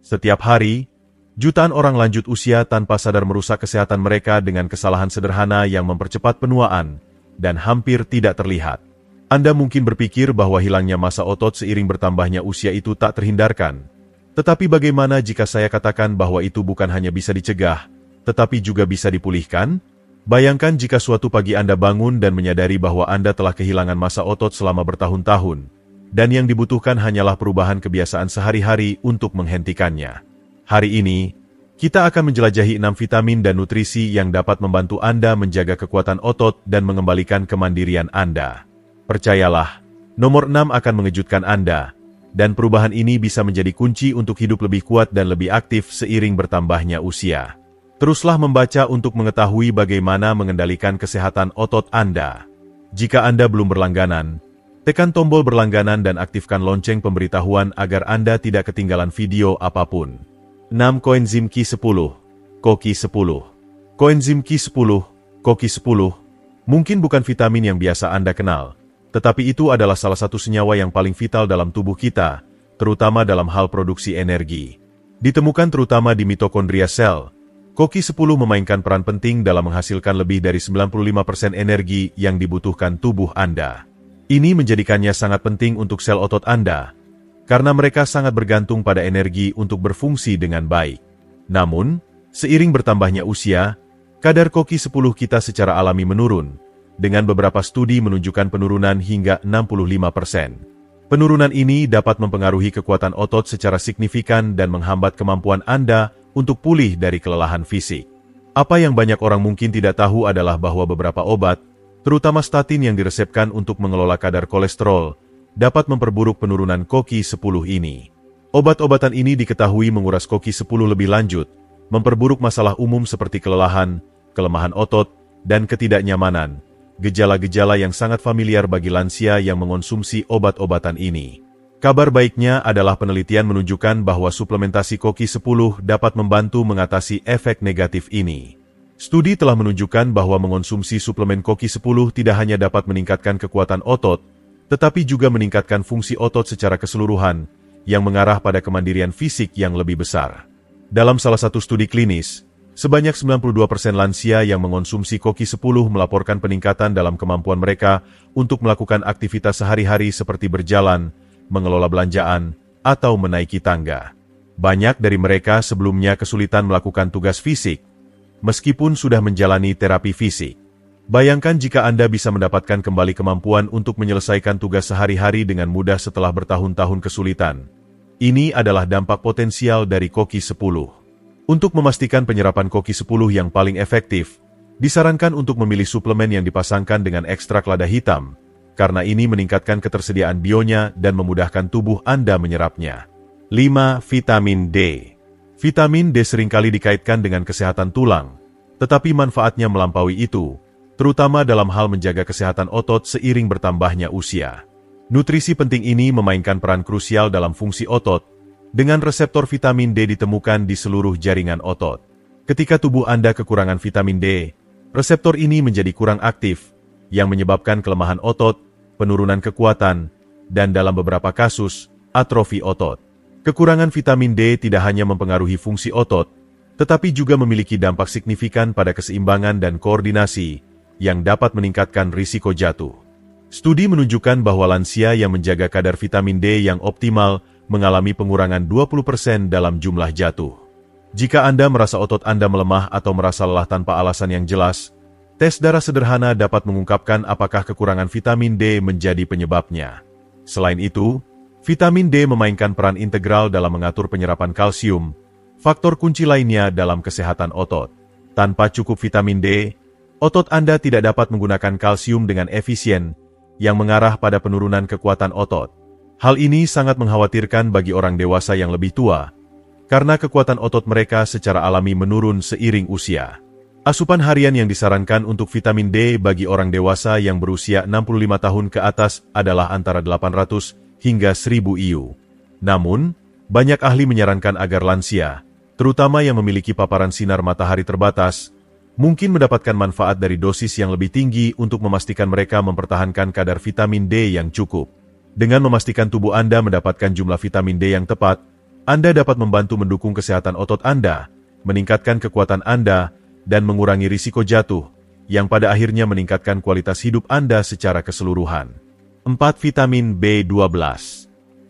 Setiap hari, jutaan orang lanjut usia tanpa sadar merusak kesehatan mereka dengan kesalahan sederhana yang mempercepat penuaan dan hampir tidak terlihat. Anda mungkin berpikir bahwa hilangnya massa otot seiring bertambahnya usia itu tak terhindarkan. Tetapi bagaimana jika saya katakan bahwa itu bukan hanya bisa dicegah, tetapi juga bisa dipulihkan? Bayangkan jika suatu pagi Anda bangun dan menyadari bahwa Anda telah kehilangan massa otot selama bertahun-tahun, dan yang dibutuhkan hanyalah perubahan kebiasaan sehari-hari untuk menghentikannya. Hari ini, kita akan menjelajahi 6 vitamin dan nutrisi yang dapat membantu Anda menjaga kekuatan otot dan mengembalikan kemandirian Anda. Percayalah, nomor 6 akan mengejutkan Anda, dan perubahan ini bisa menjadi kunci untuk hidup lebih kuat dan lebih aktif seiring bertambahnya usia. Teruslah membaca untuk mengetahui bagaimana mengendalikan kesehatan otot Anda. Jika Anda belum berlangganan, tekan tombol berlangganan dan aktifkan lonceng pemberitahuan agar Anda tidak ketinggalan video apapun. 6. Koenzim Q10, CoQ10. Koenzim Q10, CoQ10, mungkin bukan vitamin yang biasa Anda kenal, tetapi itu adalah salah satu senyawa yang paling vital dalam tubuh kita, terutama dalam hal produksi energi. Ditemukan terutama di mitokondria sel, CoQ10 memainkan peran penting dalam menghasilkan lebih dari 95% energi yang dibutuhkan tubuh Anda. Ini menjadikannya sangat penting untuk sel otot Anda, karena mereka sangat bergantung pada energi untuk berfungsi dengan baik. Namun, seiring bertambahnya usia, kadar CoQ10 kita secara alami menurun, dengan beberapa studi menunjukkan penurunan hingga 65%. Penurunan ini dapat mempengaruhi kekuatan otot secara signifikan dan menghambat kemampuan Anda untuk pulih dari kelelahan fisik. Apa yang banyak orang mungkin tidak tahu adalah bahwa beberapa obat, terutama statin yang diresepkan untuk mengelola kadar kolesterol, dapat memperburuk penurunan CoQ10 ini. Obat-obatan ini diketahui menguras CoQ10 lebih lanjut, memperburuk masalah umum seperti kelelahan, kelemahan otot, dan ketidaknyamanan, gejala-gejala yang sangat familiar bagi lansia yang mengonsumsi obat-obatan ini. Kabar baiknya adalah penelitian menunjukkan bahwa suplementasi CoQ10 dapat membantu mengatasi efek negatif ini. Studi telah menunjukkan bahwa mengonsumsi suplemen CoQ10 tidak hanya dapat meningkatkan kekuatan otot, tetapi juga meningkatkan fungsi otot secara keseluruhan, yang mengarah pada kemandirian fisik yang lebih besar. Dalam salah satu studi klinis, sebanyak 92% lansia yang mengonsumsi CoQ10 melaporkan peningkatan dalam kemampuan mereka untuk melakukan aktivitas sehari-hari seperti berjalan, mengelola belanjaan, atau menaiki tangga. Banyak dari mereka sebelumnya kesulitan melakukan tugas fisik, meskipun sudah menjalani terapi fisik. Bayangkan jika Anda bisa mendapatkan kembali kemampuan untuk menyelesaikan tugas sehari-hari dengan mudah setelah bertahun-tahun kesulitan. Ini adalah dampak potensial dari CoQ10. Untuk memastikan penyerapan CoQ10 yang paling efektif, disarankan untuk memilih suplemen yang dipasangkan dengan ekstrak lada hitam, karena ini meningkatkan ketersediaan bionya dan memudahkan tubuh Anda menyerapnya. 5. Vitamin D. Vitamin D seringkali dikaitkan dengan kesehatan tulang, tetapi manfaatnya melampaui itu, terutama dalam hal menjaga kesehatan otot seiring bertambahnya usia. Nutrisi penting ini memainkan peran krusial dalam fungsi otot, dengan reseptor vitamin D ditemukan di seluruh jaringan otot. Ketika tubuh Anda kekurangan vitamin D, reseptor ini menjadi kurang aktif, yang menyebabkan kelemahan otot, penurunan kekuatan, dan dalam beberapa kasus, atrofi otot. Kekurangan vitamin D tidak hanya mempengaruhi fungsi otot, tetapi juga memiliki dampak signifikan pada keseimbangan dan koordinasi, yang dapat meningkatkan risiko jatuh. Studi menunjukkan bahwa lansia yang menjaga kadar vitamin D yang optimal mengalami pengurangan 20% dalam jumlah jatuh. Jika Anda merasa otot Anda melemah atau merasa lelah tanpa alasan yang jelas, tes darah sederhana dapat mengungkapkan apakah kekurangan vitamin D menjadi penyebabnya. Selain itu, vitamin D memainkan peran integral dalam mengatur penyerapan kalsium, faktor kunci lainnya dalam kesehatan otot. Tanpa cukup vitamin D, otot Anda tidak dapat menggunakan kalsium dengan efisien, yang mengarah pada penurunan kekuatan otot. Hal ini sangat mengkhawatirkan bagi orang dewasa yang lebih tua, karena kekuatan otot mereka secara alami menurun seiring usia. Asupan harian yang disarankan untuk vitamin D bagi orang dewasa yang berusia 65 tahun ke atas adalah antara 800 hingga 1000 IU. Namun, banyak ahli menyarankan agar lansia, terutama yang memiliki paparan sinar matahari terbatas, mungkin mendapatkan manfaat dari dosis yang lebih tinggi untuk memastikan mereka mempertahankan kadar vitamin D yang cukup. Dengan memastikan tubuh Anda mendapatkan jumlah vitamin D yang tepat, Anda dapat membantu mendukung kesehatan otot Anda, meningkatkan kekuatan Anda, dan mengurangi risiko jatuh, yang pada akhirnya meningkatkan kualitas hidup Anda secara keseluruhan. 4. Vitamin B12.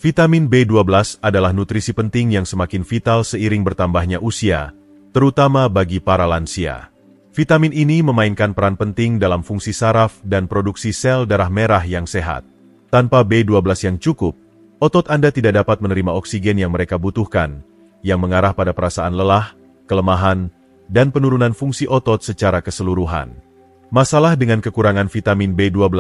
Vitamin B12 adalah nutrisi penting yang semakin vital seiring bertambahnya usia, terutama bagi para lansia. Vitamin ini memainkan peran penting dalam fungsi saraf dan produksi sel darah merah yang sehat. Tanpa B12 yang cukup, otot Anda tidak dapat menerima oksigen yang mereka butuhkan, yang mengarah pada perasaan lelah, kelemahan, dan penurunan fungsi otot secara keseluruhan. Masalah dengan kekurangan vitamin B12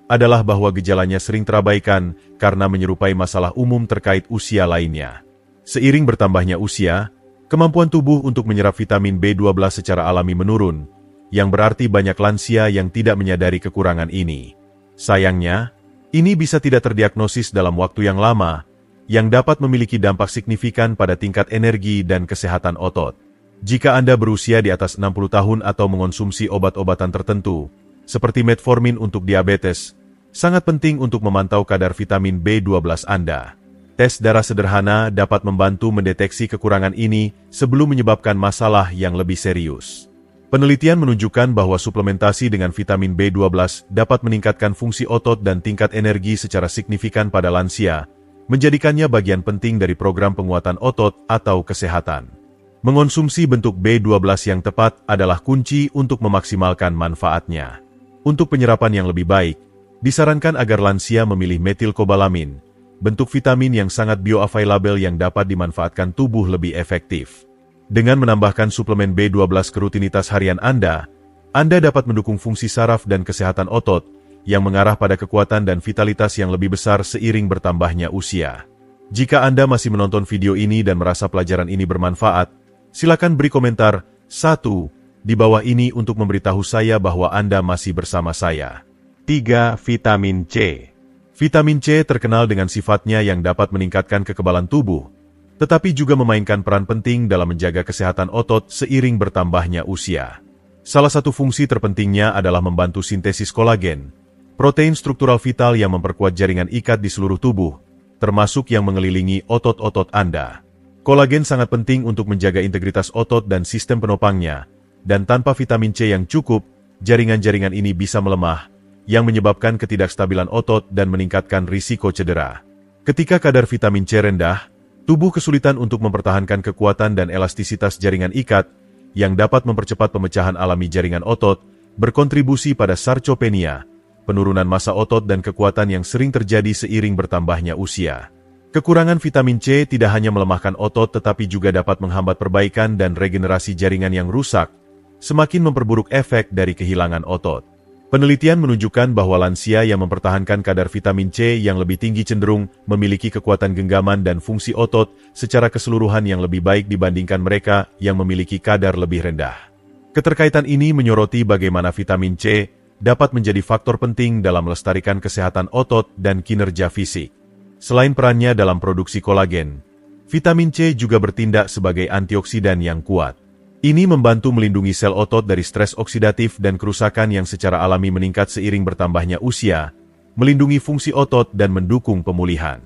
adalah bahwa gejalanya sering terabaikan karena menyerupai masalah umum terkait usia lainnya. Seiring bertambahnya usia, kemampuan tubuh untuk menyerap vitamin B12 secara alami menurun, yang berarti banyak lansia yang tidak menyadari kekurangan ini. Sayangnya, ini bisa tidak terdiagnosis dalam waktu yang lama, yang dapat memiliki dampak signifikan pada tingkat energi dan kesehatan otot. Jika Anda berusia di atas 60 tahun atau mengonsumsi obat-obatan tertentu, seperti metformin untuk diabetes, sangat penting untuk memantau kadar vitamin B12 Anda. Tes darah sederhana dapat membantu mendeteksi kekurangan ini sebelum menyebabkan masalah yang lebih serius. Penelitian menunjukkan bahwa suplementasi dengan vitamin B12 dapat meningkatkan fungsi otot dan tingkat energi secara signifikan pada lansia, menjadikannya bagian penting dari program penguatan otot atau kesehatan. Mengonsumsi bentuk B12 yang tepat adalah kunci untuk memaksimalkan manfaatnya. Untuk penyerapan yang lebih baik, disarankan agar lansia memilih metilkobalamin, bentuk vitamin yang sangat bioavailable yang dapat dimanfaatkan tubuh lebih efektif. Dengan menambahkan suplemen B12 ke rutinitas harian Anda dapat mendukung fungsi saraf dan kesehatan otot, yang mengarah pada kekuatan dan vitalitas yang lebih besar seiring bertambahnya usia. Jika Anda masih menonton video ini dan merasa pelajaran ini bermanfaat, silakan beri komentar 1 di bawah ini untuk memberitahu saya bahwa Anda masih bersama saya. 3. Vitamin C. Vitamin C terkenal dengan sifatnya yang dapat meningkatkan kekebalan tubuh, tetapi juga memainkan peran penting dalam menjaga kesehatan otot seiring bertambahnya usia. Salah satu fungsi terpentingnya adalah membantu sintesis kolagen, protein struktural vital yang memperkuat jaringan ikat di seluruh tubuh, termasuk yang mengelilingi otot-otot Anda. Kolagen sangat penting untuk menjaga integritas otot dan sistem penopangnya, dan tanpa vitamin C yang cukup, jaringan-jaringan ini bisa melemah, yang menyebabkan ketidakstabilan otot dan meningkatkan risiko cedera. Ketika kadar vitamin C rendah, tubuh kesulitan untuk mempertahankan kekuatan dan elastisitas jaringan ikat, yang dapat mempercepat pemecahan alami jaringan otot, berkontribusi pada sarcopenia, penurunan massa otot dan kekuatan yang sering terjadi seiring bertambahnya usia. Kekurangan vitamin C tidak hanya melemahkan otot tetapi juga dapat menghambat perbaikan dan regenerasi jaringan yang rusak, semakin memperburuk efek dari kehilangan otot. Penelitian menunjukkan bahwa lansia yang mempertahankan kadar vitamin C yang lebih tinggi cenderung memiliki kekuatan genggaman dan fungsi otot secara keseluruhan yang lebih baik dibandingkan mereka yang memiliki kadar lebih rendah. Keterkaitan ini menyoroti bagaimana vitamin C dapat menjadi faktor penting dalam melestarikan kesehatan otot dan kinerja fisik. Selain perannya dalam produksi kolagen, vitamin C juga bertindak sebagai antioksidan yang kuat. Ini membantu melindungi sel otot dari stres oksidatif dan kerusakan yang secara alami meningkat seiring bertambahnya usia, melindungi fungsi otot dan mendukung pemulihan.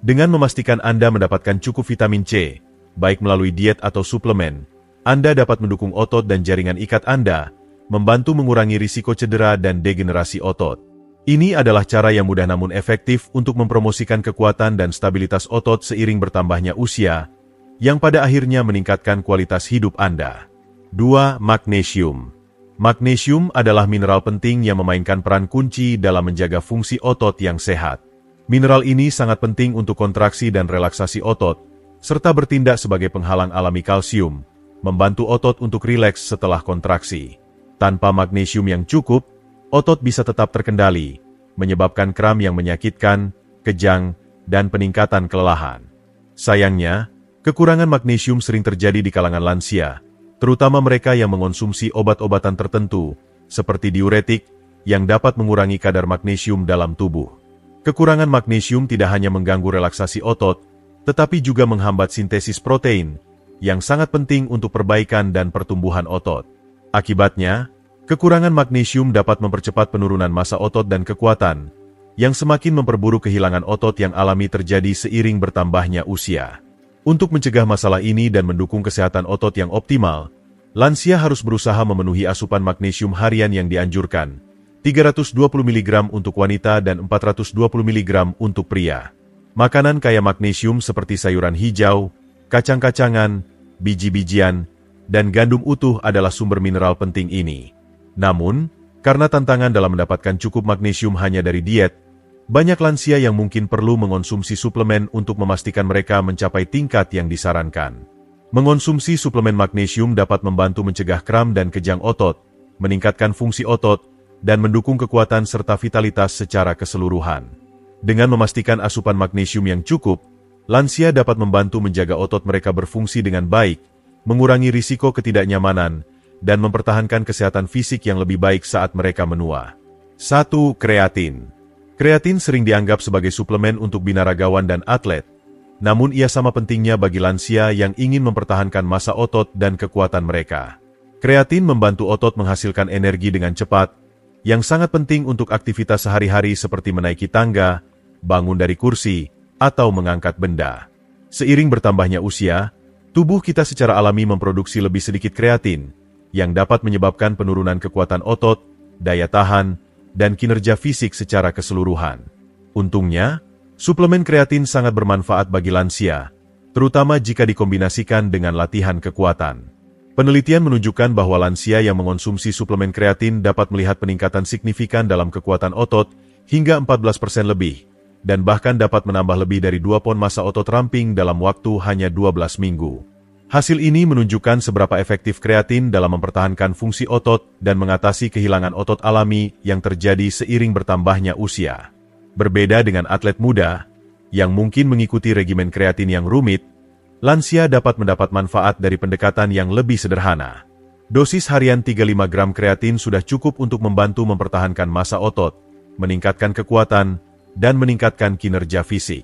Dengan memastikan Anda mendapatkan cukup vitamin C, baik melalui diet atau suplemen, Anda dapat mendukung otot dan jaringan ikat Anda, membantu mengurangi risiko cedera dan degenerasi otot. Ini adalah cara yang mudah namun efektif untuk mempromosikan kekuatan dan stabilitas otot seiring bertambahnya usia, yang pada akhirnya meningkatkan kualitas hidup Anda. 2. Magnesium. Magnesium adalah mineral penting yang memainkan peran kunci dalam menjaga fungsi otot yang sehat. Mineral ini sangat penting untuk kontraksi dan relaksasi otot, serta bertindak sebagai penghalang alami kalsium, membantu otot untuk rileks setelah kontraksi. Tanpa magnesium yang cukup, otot bisa tetap terkendali, menyebabkan kram yang menyakitkan, kejang, dan peningkatan kelelahan. Sayangnya, kekurangan magnesium sering terjadi di kalangan lansia, terutama mereka yang mengonsumsi obat-obatan tertentu, seperti diuretik, yang dapat mengurangi kadar magnesium dalam tubuh. Kekurangan magnesium tidak hanya mengganggu relaksasi otot, tetapi juga menghambat sintesis protein, yang sangat penting untuk perbaikan dan pertumbuhan otot. Akibatnya, kekurangan magnesium dapat mempercepat penurunan massa otot dan kekuatan, yang semakin memperburuk kehilangan otot yang alami terjadi seiring bertambahnya usia. Untuk mencegah masalah ini dan mendukung kesehatan otot yang optimal, lansia harus berusaha memenuhi asupan magnesium harian yang dianjurkan, 320 mg untuk wanita dan 420 mg untuk pria. Makanan kaya magnesium seperti sayuran hijau, kacang-kacangan, biji-bijian, dan gandum utuh adalah sumber mineral penting ini. Namun, karena tantangan dalam mendapatkan cukup magnesium hanya dari diet, banyak lansia yang mungkin perlu mengonsumsi suplemen untuk memastikan mereka mencapai tingkat yang disarankan. Mengonsumsi suplemen magnesium dapat membantu mencegah kram dan kejang otot, meningkatkan fungsi otot, dan mendukung kekuatan serta vitalitas secara keseluruhan. Dengan memastikan asupan magnesium yang cukup, lansia dapat membantu menjaga otot mereka berfungsi dengan baik, mengurangi risiko ketidaknyamanan, dan mempertahankan kesehatan fisik yang lebih baik saat mereka menua. 1. Kreatin. Kreatin sering dianggap sebagai suplemen untuk binaragawan dan atlet, namun ia sama pentingnya bagi lansia yang ingin mempertahankan massa otot dan kekuatan mereka. Kreatin membantu otot menghasilkan energi dengan cepat, yang sangat penting untuk aktivitas sehari-hari seperti menaiki tangga, bangun dari kursi, atau mengangkat benda. Seiring bertambahnya usia, tubuh kita secara alami memproduksi lebih sedikit kreatin, yang dapat menyebabkan penurunan kekuatan otot, daya tahan, dan kinerja fisik secara keseluruhan. Untungnya, suplemen kreatin sangat bermanfaat bagi lansia, terutama jika dikombinasikan dengan latihan kekuatan. Penelitian menunjukkan bahwa lansia yang mengonsumsi suplemen kreatin dapat melihat peningkatan signifikan dalam kekuatan otot hingga 14% lebih, dan bahkan dapat menambah lebih dari 2 pon massa otot ramping dalam waktu hanya 12 minggu. Hasil ini menunjukkan seberapa efektif kreatin dalam mempertahankan fungsi otot dan mengatasi kehilangan otot alami yang terjadi seiring bertambahnya usia. Berbeda dengan atlet muda, yang mungkin mengikuti regimen kreatin yang rumit, lansia dapat mendapat manfaat dari pendekatan yang lebih sederhana. Dosis harian 35 gram kreatin sudah cukup untuk membantu mempertahankan massa otot, meningkatkan kekuatan, dan meningkatkan kinerja fisik.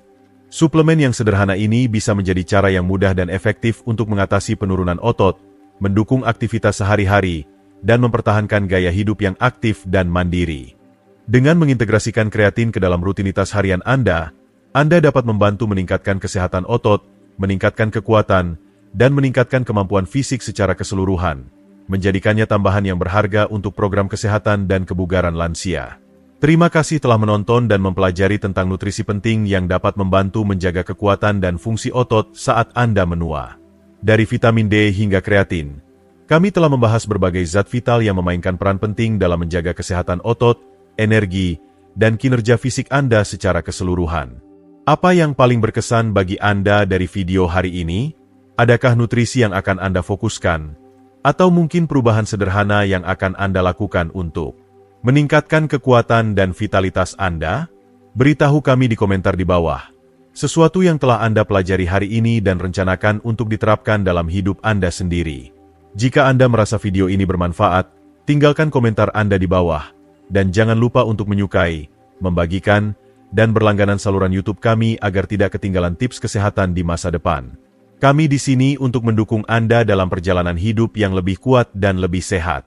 Suplemen yang sederhana ini bisa menjadi cara yang mudah dan efektif untuk mengatasi penurunan otot, mendukung aktivitas sehari-hari, dan mempertahankan gaya hidup yang aktif dan mandiri. Dengan mengintegrasikan kreatin ke dalam rutinitas harian Anda dapat membantu meningkatkan kesehatan otot, meningkatkan kekuatan, dan meningkatkan kemampuan fisik secara keseluruhan, menjadikannya tambahan yang berharga untuk program kesehatan dan kebugaran lansia. Terima kasih telah menonton dan mempelajari tentang nutrisi penting yang dapat membantu menjaga kekuatan dan fungsi otot saat Anda menua. Dari vitamin D hingga kreatin, kami telah membahas berbagai zat vital yang memainkan peran penting dalam menjaga kesehatan otot, energi, dan kinerja fisik Anda secara keseluruhan. Apa yang paling berkesan bagi Anda dari video hari ini? Adakah nutrisi yang akan Anda fokuskan? Atau mungkin perubahan sederhana yang akan Anda lakukan untuk meningkatkan kekuatan dan vitalitas Anda? Beritahu kami di komentar di bawah. Sesuatu yang telah Anda pelajari hari ini dan rencanakan untuk diterapkan dalam hidup Anda sendiri. Jika Anda merasa video ini bermanfaat, tinggalkan komentar Anda di bawah. Dan jangan lupa untuk menyukai, membagikan, dan berlangganan saluran YouTube kami agar tidak ketinggalan tips kesehatan di masa depan. Kami di sini untuk mendukung Anda dalam perjalanan hidup yang lebih kuat dan lebih sehat.